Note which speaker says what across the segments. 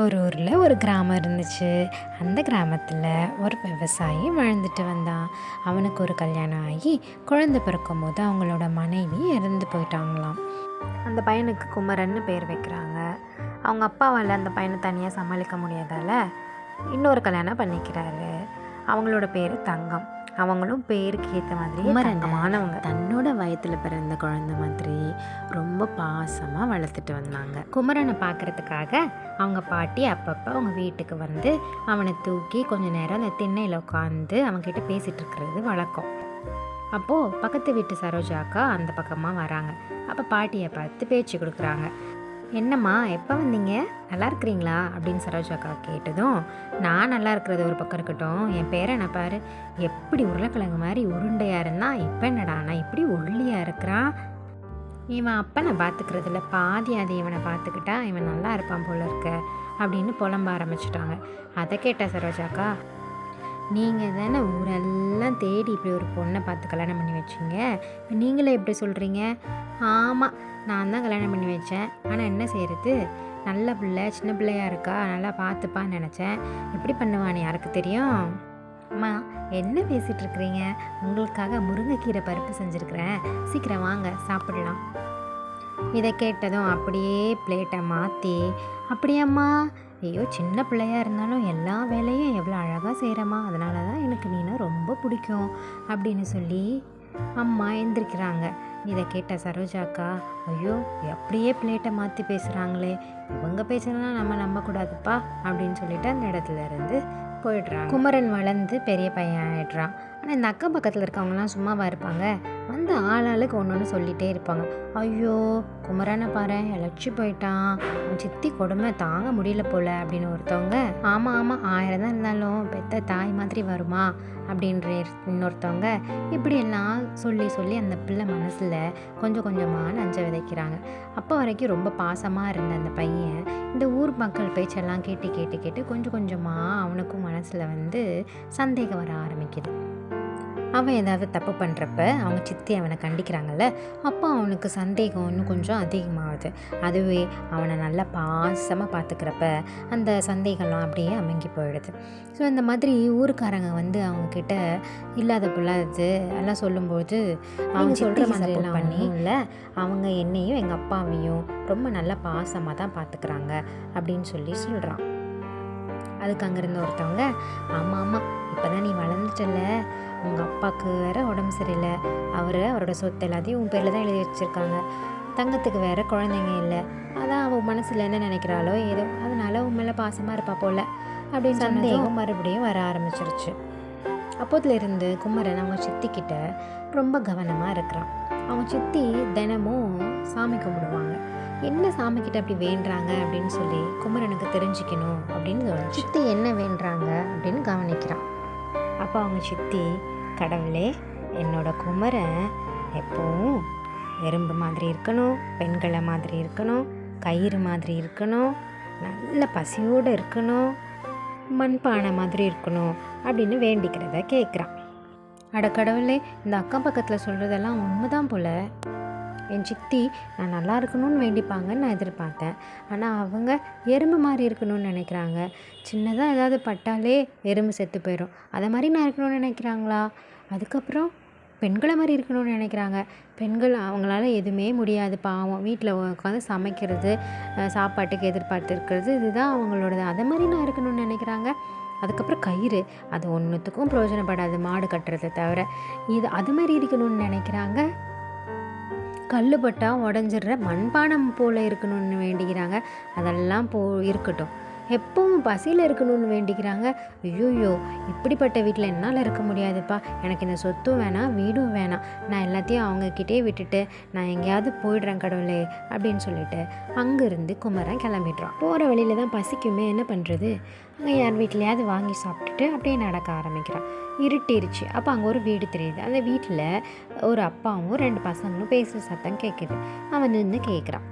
Speaker 1: ஒரு ஊரில் ஒரு கிராமம் இருந்துச்சு. அந்த கிராமத்தில் ஒரு விவசாயி வாழ்ந்துட்டு வந்தான். அவனுக்கு ஒரு கல்யாணம் ஆகி குழந்தை பிறக்கும்போது அவங்களோட மனைவி இறந்து போயிட்டாங்களாம். அந்த பையனுக்கு குமரன்னு பேர் வைக்கிறாங்க. அவங்க அப்பாவால் அந்த பையனை தனியாக சமாளிக்க முடியாதால் இன்னொரு கல்யாணம் பண்ணிக்கிறாரு. அவங்களோட பேர் தங்கம். அவங்களும் பேருக்கு ஏற்ற மாதிரி குமரனமானவங்க. தன்னோட வயத்தில் பிறந்த குழந்தை மாதிரி ரொம்ப பாசமாக வளர்த்துட்டு வந்தாங்க. குமரனை பார்க்குறதுக்காக அவங்க பாட்டி அப்பப்போ அவங்க வீட்டுக்கு வந்து அவனை தூக்கி கொஞ்ச நேரம் அந்த திண்ணையில் உட்காந்து அவன்கிட்ட பேசிகிட்டு இருக்கிறது வழக்கம். அப்போது பக்கத்து வீட்டு சரோஜாக்கா அந்த பக்கமாக வராங்க. அப்போ பாட்டியை பார்த்து பேச்சு கொடுக்குறாங்க. என்னம்மா, எப்போ வந்தீங்க, நல்லா இருக்கிறீங்களா அப்படின்னு சரோஜாக்கா கேட்டதும், நான் நல்லா இருக்கிறது ஒரு பக்கம் இருக்கட்டும், என் பேரனை பாரு, எப்படி உருளைக்கிழங்கு மாதிரி உருண்டையாக இருந்தால் இப்போ என்னடா நான் இப்படி ஒல்லியாக இருக்கிறான். இவன் அப்பனை பார்த்துக்கிறதுல பாதி அது இவனை பார்த்துக்கிட்டா இவன் நல்லா இருப்பான் போல இருக்க அப்படின்னு புலம்ப ஆரம்பிச்சிட்டாங்க. அதை கேட்ட சரோஜாக்கா, நீங்கள் தானே ஊரெல்லாம் தேடி இப்படி ஒரு பொண்ணை பார்த்து கல்யாணம் பண்ணி வச்சிங்க, இப்போ நீங்களே எப்படி சொல்கிறீங்க? ஆமாம், நான் தான் கல்யாணம் பண்ணி வச்சேன். ஆனால் என்ன செய்கிறது, நல்ல பிள்ளை, சின்ன பிள்ளையாக இருக்கா, நல்லா பார்த்துப்பான்னு நினச்சேன். எப்படி பண்ணுவான்னு யாருக்கு தெரியும்? அம்மா, என்ன பேசிகிட்டு இருக்கிறீங்க? உங்களுக்காக முருங்கைக்கீரை பருப்பு செஞ்சுருக்கிறேன், சீக்கிரம் வாங்க சாப்பிடலாம். இதை கேட்டதும் அப்படியே பிளேட்டை மாற்றி, அப்படியாம்மா, ஐயோ சின்ன பிள்ளையாக இருந்தாலும் எல்லா வேலையும் எவ்வளோ அழகாக செய்கிறம்மா, அதனால தான் எனக்கு நீனா ரொம்ப பிடிக்கும் அப்படின்னு சொல்லி அம்மா எந்திரிக்கிறாங்க. இதை கேட்ட சரோஜாக்கா, ஐயோ அப்படியே பிளேட்டை மாற்றி பேசுகிறாங்களே, இவங்க பேசுகிறலாம் நம்ம நம்பக்கூடாதுப்பா அப்படின்னு சொல்லிட்டு அந்த இடத்துல இருந்து போயிடுறாங்க. குமரன் வளர்ந்து பெரிய பையன் ஆகிடுறான். ஆனால் இந்த அக்கம் பக்கத்தில் இருக்கவங்களாம் சும்மாவா இருப்பாங்க, வந்து ஆளாளுக்கு ஒன்று ஒன்று சொல்லிகிட்டே இருப்பாங்க. ஐயோ குமரனை பாரு இழைச்சி போயிட்டான், அவன் சித்தி கொடுமை தாங்க முடியல போல அப்படின்னு ஒருத்தவங்க, ஆமாம் ஆமாம் 1000 தான் இருந்தாலும் பெத்த தாய் மாதிரி வருமா அப்படின்ற இன்னொருத்தவங்க, இப்படியெல்லாம் சொல்லி சொல்லி அந்த பிள்ளை மனசில் கொஞ்சம் கொஞ்சமாக நஞ்ச விதைக்கிறாங்க. அப்போ வரைக்கும் ரொம்ப பாசமாக இருந்த அந்த பையன் இந்த ஊர் மக்கள் பேச்செல்லாம் கேட்டு கேட்டு கேட்டு கொஞ்சம் கொஞ்சமாக அவனுக்கும் மனசில் வந்து சந்தேகம் வர ஆரம்பிக்குது. அவன் ஏதாவது தப்பு பண்ணுறப்ப அவங்க சித்தி அவனை கண்டிக்கிறாங்கல்ல, அப்போ அவனுக்கு சந்தேகம் இன்னும் கொஞ்சம் அதிகமாகுது. அதுவே அவனை நல்லா பாசமாக பார்த்துக்கிறப்ப அந்த சந்தேகம்லாம் அப்படியே அமுங்கி போயிடுது. ஸோ இந்த மாதிரி ஊருக்காரங்க வந்து அவங்கக்கிட்ட இல்லாத பொல்லாதது எல்லாம் சொல்லும்போது அவங்க சொல்கிற மாதிரிலாம் பண்ணி இல்லை, அவங்க என்னையும் எங்கள் அப்பாவையும் ரொம்ப நல்லா பாசமாக தான் பார்த்துக்கிறாங்க அப்படின்னு சொல்கிறான். அதுக்கு அங்கேருந்து ஒருத்தவங்க, ஆமாம் ஆமாம், இப்போ தான் நீ வளர்ந்துட்டல, உங்கள் அப்பாவுக்கு வேறு உடம்பு சரியில்லை, அவரோட சொத்து எல்லாத்தையும் உன் பேரில் தான் எழுதி வச்சுருக்காங்க, தங்கத்துக்கு வேறு குழந்தைங்க இல்லை, அதான் அவள் மனசில் என்ன நினைக்கிறாளோ ஏதோ, அதனால் உன் மேலே பாசமாக இருப்பா போல் அப்படின்னு சந்தேகம் மறுபடியும் வர ஆரம்பிச்சிருச்சு. அப்போதுலேருந்து குமரன் அவங்க சித்திக்கிட்ட ரொம்ப கவனமாக இருக்கிறான். அவங்க சித்தி தினமும் சாமி கும்பிடுவாங்க. என்ன சாமிக்கிட்ட அப்படி வேண்டுறாங்க அப்படின்னு சொல்லி குமரனுக்கு தெரிஞ்சுக்கணும் அப்படின்னு தோணும். சித்தி என்ன வேண்டுறாங்க அப்படின்னு கவனிக்கிறான். அப்போ அவங்க சித்தி, கடவுளே, என்னோட குமரன் எப்போவும் எறும்பு மாதிரி இருக்கணும், பெண்களை மாதிரி இருக்கணும், கயிறு மாதிரி இருக்கணும், நல்ல பசியோடு இருக்கணும், மண்பானை மாதிரி இருக்கணும் அப்படின்னு வேண்டிக்கிறத கேட்குறான். அட கடவுளே, இந்த அக்கம் பக்கத்தில் சொல்கிறதெல்லாம் உண்மைதான் போல். என் சித்தி நான் நல்லா இருக்கணும்னு வேண்டிப்பாங்கன்னு நான் எதிர்பார்த்தேன். ஆனால் அவங்க எறும்பு மாதிரி இருக்கணும்னு நினைக்கிறாங்க. சின்னதாக ஏதாவது பட்டாலே எறும்பு செத்து போயிடும், அதை மாதிரி நான் இருக்கணும்னு நினைக்கிறாங்களா? அதுக்கப்புறம் பெண்களை மாதிரி இருக்கணும்னு நினைக்கிறாங்க. பெண்கள் அவங்களால எதுவுமே முடியாது, பாவம், வீட்டில் உட்காந்து சமைக்கிறது, சாப்பாட்டுக்கு எதிர்பார்த்து இருக்கிறது, இதுதான் அவங்களோடது, அதை மாதிரி நான் இருக்கணும்னு நினைக்கிறாங்க. அதுக்கப்புறம் கயிறு, அது ஒன்றுத்துக்கும் பிரயோஜனப்படாது, மாடு கட்டுறதை தவிர, இது அது மாதிரி இருக்கணும்னு நினைக்கிறாங்க. கல்லுப்பட்டா உடஞ்சிடுற மண்பானம் போல் இருக்கணும்னு வேண்டிக்கிறாங்க. அதெல்லாம் இருக்கட்டும், எப்பவும் பசியில் இருக்கணும்னு வேண்டிக்கிறாங்க. ஐயோயோ, இப்படிப்பட்ட வீட்டில் என்னால் இருக்க முடியாதுப்பா, எனக்கு இந்த சொத்தும் வேணாம், வீடும் வேணாம், நான் எல்லாத்தையும் அவங்கக்கிட்டே விட்டுட்டு நான் எங்கேயாவது போயிடுறேன் கடவுளே அப்படின்னு சொல்லிட்டு அங்கேருந்து குமரன் கிளம்பிடுறான். போகிற வழியில் தான் பசிக்குமே, என்ன பண்ணுறது, அங்கே யார் வீட்லையாவது வாங்கி சாப்பிட்டுட்டு அப்படியே நடக்க ஆரம்பிக்கிறான். இருட்டிருச்சு. அப்போ அங்கே ஒரு வீடு தெரியுது. அந்த வீட்டில் ஒரு அப்பாவும் 2 பசங்களும் பேசுகிற சத்தம் கேட்குது. அவன் நின்று கேட்குறான்.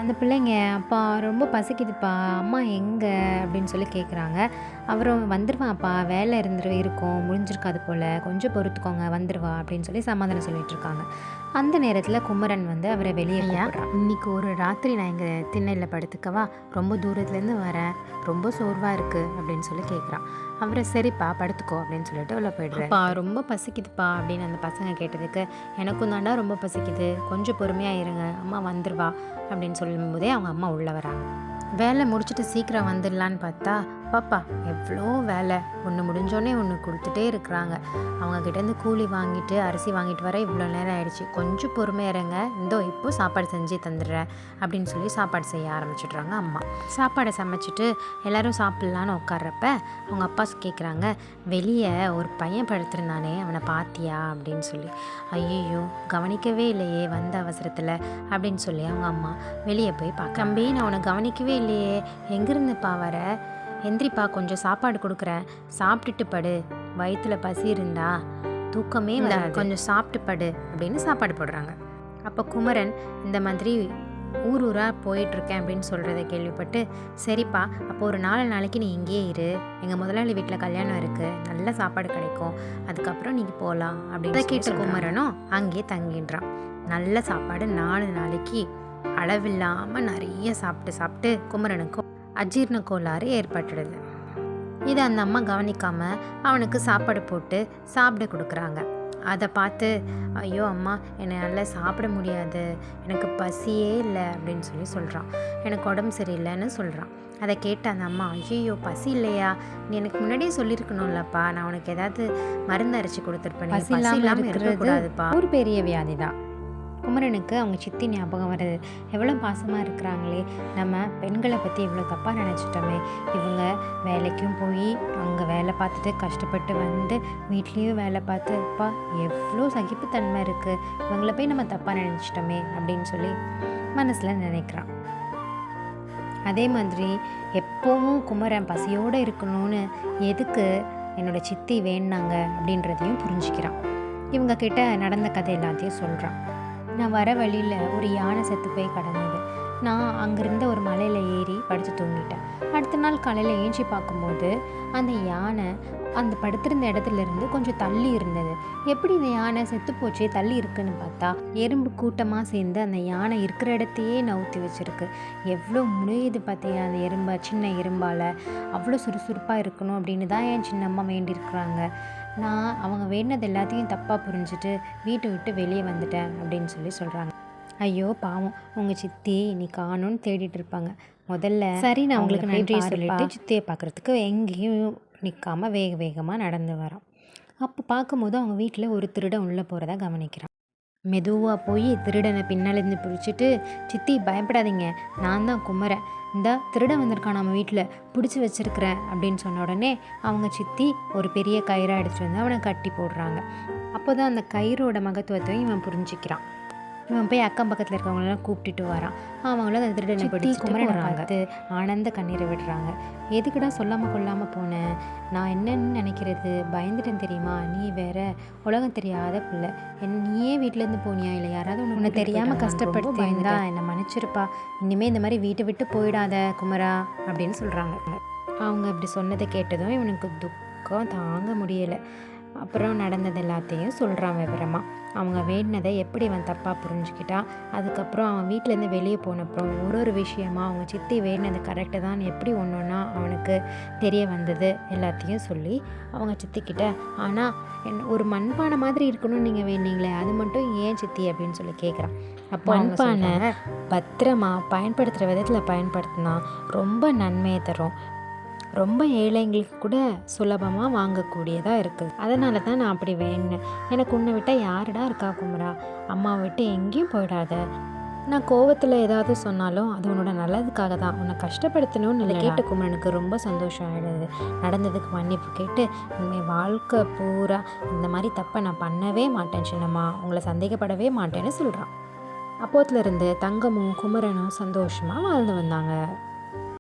Speaker 1: அந்த பிள்ளைங்க, அப்பா ரொம்ப பசிக்குதுப்பா, அம்மா எங்கே அப்படின்னு சொல்லி கேட்குறாங்க. அவரும் வந்துடுவான்ப்பா, வேலை இருக்கும், முடிஞ்சிருக்காது போல், கொஞ்சம் பொறுத்துக்கோங்க, வந்துடுவா அப்படின்னு சொல்லி சமாதானம் சொல்லிட்டு இருக்காங்க. அந்த நேரத்தில் குமரன் வந்து அவரை வெளியே கூப்பிடுறான். இன்னைக்கு ஒரு ராத்திரி நான் இங்கே திண்ணையில் படுத்துக்கவா, ரொம்ப தூரத்துலேருந்து வரேன், ரொம்ப சோர்வாக இருக்குது அப்படின்னு சொல்லி கேட்குறான். அவரை சரிப்பா படுத்துக்கோ அப்படின்னு சொல்லிட்டு உள்ள போய்டுறப்பா. ரொம்ப பசிக்குதுப்பா அப்படின்னு அந்த பசங்க கேட்டதுக்கு, எனக்கும் தாண்டா ரொம்ப பசிக்குது, கொஞ்சம் பொறுமையாக இருங்க, அம்மா வந்துடுவா அப்படின்னு சொல்லும்போதே அவங்க அம்மா உள்ளே வராங்க. வேலை முடிச்சுட்டு சீக்கிரம் வந்துடலான்னு பார்த்தா, பாப்பா எவ்வளோ வேலை, ஒன்று முடிஞ்சோடனே ஒன்று கொடுத்துட்டே இருக்கிறாங்க, அவங்கக்கிட்டேருந்து கூலி வாங்கிட்டு அரிசி வாங்கிட்டு வர இவ்வளோ நேரம் ஆயிடுச்சு, கொஞ்சம் பொறுமையாக இருங்க, இந்தோ இப்போ சாப்பாடு செஞ்சு தந்துடுறேன் அப்படின்னு சொல்லி சாப்பாடு செய்ய ஆரம்பிச்சிடுறாங்க அம்மா. சாப்பாடை சமைச்சிட்டு எல்லோரும் சாப்பிட்லான்னு உட்கார்றப்ப அவங்க அப்பா கேட்குறாங்க, வெளியே ஒரு பையன் படுத்திருந்தானே, அவனை பார்த்தியா அப்படின்னு சொல்லி. ஐயோ கவனிக்கவே இல்லையே வந்த அவசரத்தில் அப்படின்னு சொல்லி அவங்க அம்மா வெளியே போய் பார்க்க, தம்பி நான் உன்னை கவனிக்கவே இல்லையே, எங்கேருந்துப்பா வர, எந்திரிப்பா கொஞ்சம் சாப்பாடு கொடுக்குறேன், சாப்பிட்டுட்டு படு, வயிற்றுல பசி இருந்தா தூக்கமே வராது, கொஞ்சம் சாப்பிட்டு படு அப்படின்னு சாப்பாடு போடுறாங்க. அப்போ குமரன் இந்த மாதிரி ஊராக போயிட்டுருக்கேன் அப்படின்னு சொல்கிறத கேள்விப்பட்டு, சரிப்பா அப்போ ஒரு 4 நாளைக்கு நீ இங்கேயே இரு, எங்கள் முதலாளி வீட்டில் கல்யாணம் இருக்குது, நல்ல சாப்பாடு கிடைக்கும், அதுக்கப்புறம் நீங்கள் போகலாம் அப்படின்னு கேட்ட குமரனும் அங்கேயே தங்கின்றான். நல்ல சாப்பாடு 4 நாளைக்கு அளவில்லாமல் நிறைய சாப்பிட்டு குமரனுக்கும் அஜீர்ண கோளாறு ஏற்பட்டுடுது. இதை அந்த அம்மா கவனிக்காமல் அவனுக்கு சாப்பாடு போட்டு சாப்பிட கொடுக்குறாங்க. அதை பார்த்து, ஐயோ அம்மா என்னால் சாப்பிட முடியாது, எனக்கு பசியே இல்லை அப்படின்னு சொல்லி சொல்கிறான், எனக்கு உடம்பு சரியில்லைன்னு சொல்கிறான். அதை கேட்ட அந்த அம்மா, ஐயோ பசி இல்லையா, நீ எனக்கு முன்னாடியே சொல்லியிருக்கணும்லப்பா, நான் உனக்கு ஏதாவது மருந்து அரைச்சி கொடுத்துருப்பேன், பசி இல்லாமல் இருக்கக்கூடாதுப்பா, ஒரு பெரிய வியாதி தான். குமரனுக்கு அவங்க சித்தி ஞாபகம் வருது, எவ்வளோ பாசமாக இருக்கிறாங்களே, நம்ம பெண்களை பற்றி இவ்வளோ தப்பாக நினச்சிட்டோமே, இவங்க வேலைக்கும் போய் அங்கே வேலை பார்த்துட்டு கஷ்டப்பட்டு வந்து வீட்லேயும் வேலை பார்த்து, அப்பா எவ்வளோ சகிப்புத்தன்மை இருக்குது, இவங்கள போய் நம்ம தப்பாக நினச்சிட்டோமே அப்படின்னு சொல்லி மனசில் நினைக்கிறான். அதே மாதிரி எப்போவும் குமரன் பசியோடு இருக்கணும்னு எதுக்கு என்னோடய சித்தி வேணாங்க அப்படின்றதையும் புரிஞ்சுக்கிறான். இவங்க கிட்ட நடந்த கதை எல்லாத்தையும் சொல்கிறான். நான் வர வழியில் ஒரு யானை செத்து போய் கிடந்தது, நான் அங்கேருந்த ஒரு மலையில் ஏறி படுத்து தூங்கிட்டேன். அடுத்த நாள் காலையில் ஏஞ்சி பார்க்கும்போது அந்த யானை அந்த படுத்திருந்த இடத்துலேருந்து கொஞ்சம் தள்ளி இருந்தது. எப்படி இந்த யானை செத்து போச்சு தள்ளி இருக்குன்னு பார்த்தா, எறும்பு கூட்டமாக சேர்ந்து அந்த யானை இருக்கிற இடத்தையே நவுத்தி வச்சுருக்கு. எவ்வளோ முனையுது பார்த்தியா அந்த எறும்பை, சின்ன எறும்பால் அவ்வளோ சுறுசுறுப்பாக இருக்கணும் அப்படின்னு தான் என் சின்னம்மா வேண்டியிருக்கிறாங்க. நான் அவங்க வேண்டினது எல்லாத்தையும் தப்பாக புரிஞ்சுட்டு வீட்டை விட்டு வெளியே வந்துட்டேன் அப்படின்னு சொல்லி சொல்கிறாங்க. ஐயோ பாவம், உங்கள் சித்தி நீ காணும்னு தேடிட்டு இருப்பாங்க. முதல்ல சரி நான் உங்களுக்கு நன்றி சொல்லிட்டு சித்தியை பார்க்குறதுக்கு எங்கேயும் நிற்காமல் வேகமாக நடந்து வரான். அப்போ பார்க்கும்போது அவங்க வீட்டில் ஒரு திருடன் உள்ளே போகிறத கவனிக்கிறான். மெதுவாக போய் திருடனை பின்னாலேருந்து பிடிச்சிட்டு, சித்தி பயப்படாதீங்க, நான் தான் குமரன், இந்த திருடன் வந்திருக்கான் நம்ம வீட்டில், பிடிச்சி வச்சுருக்கிறேன் அப்படின்னு சொன்ன உடனே அவங்க சித்தி ஒரு பெரிய கயிறை அடிச்சு வந்து அவனை கட்டி போடுறாங்க. அப்போ தான் அந்த கயிறோட மகத்துவத்தையும் இவன் புரிஞ்சிக்கிறான். இவன் போய் அக்கம் பக்கத்தில் இருக்கவங்களெல்லாம் கூப்பிட்டுட்டு வரான். அவங்களும் அந்த திருடனை பிடிச்சி குமரனை பார்த்து ஆனந்த கண்ணீரை விடுறாங்க. எதுக்குடா சொல்லாமல் கொள்ளாமல் போனேன், நான் என்னன்னு நினைக்கிறது, பயந்துட்டேன் தெரியுமா, நீ வேற உலகம் தெரியாத பிள்ளை, நீயே வீட்டிலேருந்து போனியா, இல்லை யாராவது உன்னை தெரியாமல் கஷ்டப்பட்டு பயந்தா என்னை மன்னிச்சிருப்பா, இனிமேல் இந்த மாதிரி வீட்டை விட்டு போயிடாத குமரா அப்படின்னு சொல்கிறாங்க. அவங்க இப்படி சொன்னதை கேட்டதும் இவனுக்கு துக்கம் தாங்க முடியலை. அப்புறம் நடந்தது எல்லாத்தையும் சொல்கிறான் விவரமாக. அவங்க வேண்டினதை எப்படி அவன் தப்பாக புரிஞ்சுக்கிட்டா, அதுக்கப்புறம் அவன் வீட்டிலேருந்து வெளியே போனப்புறம் ஒரு விஷயமா அவங்க சித்தி வேண்டினது கரெக்டு தான் எப்படி ஒன்று ஒன்றா அவனுக்கு தெரிய வந்தது எல்லாத்தையும் சொல்லி அவங்க சித்திக்கிட்ட, ஆனால் ஒரு மண்பானை மாதிரி இருக்கணும்னு நீங்கள் வேண்டிங்களே, அது மட்டும் ஏன் சித்தி அப்படின்னு சொல்லி கேட்குறான். அப்போ மண்பானை பத்திரமா பயன்படுத்துகிற விதத்தில் பயன்படுத்தினா ரொம்ப நன்மையை தரும், ரொம்ப ஏழைங்களுக்கு கூட சுலபமாக வாங்கக்கூடியதாக இருக்குது, அதனால தான் நான் அப்படி வேணுனேன், எனக்கு உன்னை விட்டால் யாருடா இருக்கா குமரா, அம்மாவை விட்டு எங்கேயும் போயிடாத, நான் கோவத்தில் ஏதாவது சொன்னாலும் அது உன்னோட நல்லதுக்காக தான், உன்னை கஷ்டப்படுத்தணும்னு இல்லை. கேட்ட குமரனுக்கு ரொம்ப சந்தோஷம் ஆகிடுது. நடந்ததுக்கு மன்னிப்பு கேட்டு, இனிமேல் வாழ்க்கை பூரா இந்த மாதிரி தப்பை நான் பண்ணவே மாட்டேன் சின்னம்மா, உங்களை சந்தேகப்படவே மாட்டேன்னு சொல்கிறான். அப்போத்துலேருந்து தங்கமும் குமரனும் சந்தோஷமாக வாழ்ந்து வந்தாங்க.